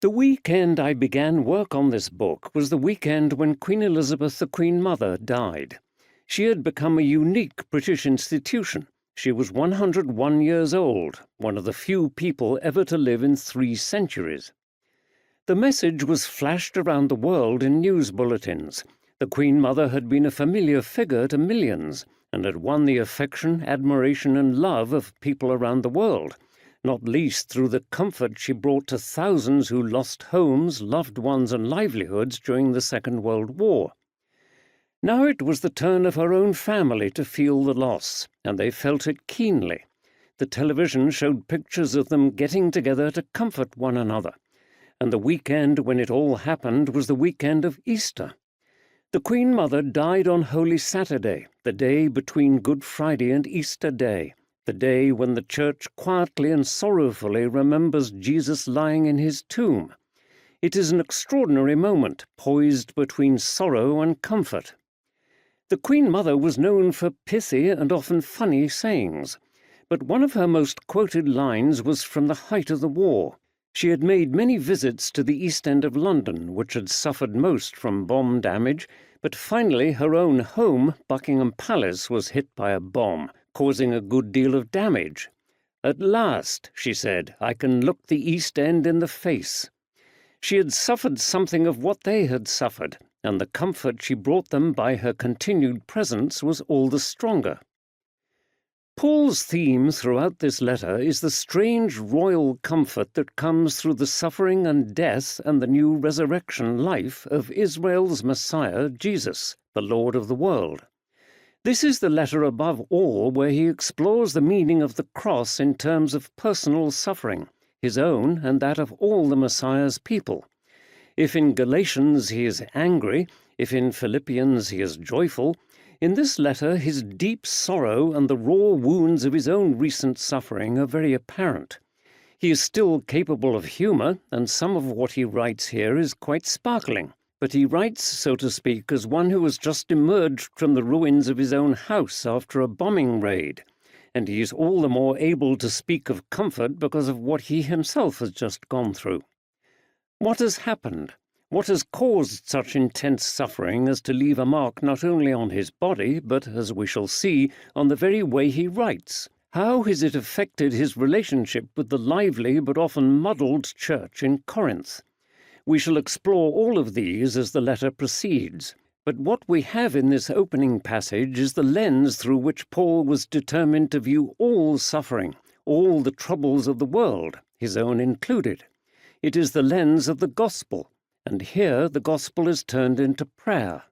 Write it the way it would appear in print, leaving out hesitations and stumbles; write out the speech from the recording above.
The weekend I began work on this book was the weekend when Queen Elizabeth, the Queen Mother, died. She had become a unique British institution. She was 101 years old, one of the few people ever to live in 3 centuries. The message was flashed around the world in news bulletins. The Queen Mother had been a familiar figure to millions and had won the affection, admiration, and love of people around the world, not least through the comfort she brought to thousands who lost homes, loved ones, and livelihoods during the Second World War. Now it was the turn of her own family to feel the loss, and they felt it keenly. The television showed pictures of them getting together to comfort one another, and the weekend when it all happened was the weekend of Easter. The Queen Mother died on Holy Saturday, the day between Good Friday and Easter Day, the day when the Church quietly and sorrowfully remembers Jesus lying in his tomb. It is an extraordinary moment, poised between sorrow and comfort. The Queen Mother was known for pithy and often funny sayings, but one of her most quoted lines was from the height of the war. She had made many visits to the East End of London, which had suffered most from bomb damage, but finally her own home, Buckingham Palace, was hit by a bomb, causing a good deal of damage. "At last," she said, "I can look the East End in the face." She had suffered something of what they had suffered, and the comfort she brought them by her continued presence was all the stronger. Paul's theme throughout this letter is the strange royal comfort that comes through the suffering and death and the new resurrection life of Israel's Messiah, Jesus, the Lord of the world. This is the letter above all where he explores the meaning of the cross in terms of personal suffering, his own and that of all the Messiah's people. If in Galatians he is angry, if in Philippians he is joyful, in this letter his deep sorrow and the raw wounds of his own recent suffering are very apparent. He is still capable of humour, and some of what he writes here is quite sparkling, but he writes, so to speak, as one who has just emerged from the ruins of his own house after a bombing raid, and he is all the more able to speak of comfort because of what he himself has just gone through. What has happened? What has caused such intense suffering as to leave a mark not only on his body, but, as we shall see, on the very way he writes? How has it affected his relationship with the lively but often muddled church in Corinth? We shall explore all of these as the letter proceeds. But what we have in this opening passage is the lens through which Paul was determined to view all suffering, all the troubles of the world, his own included. It is the lens of the gospel. And here the gospel is turned into prayer.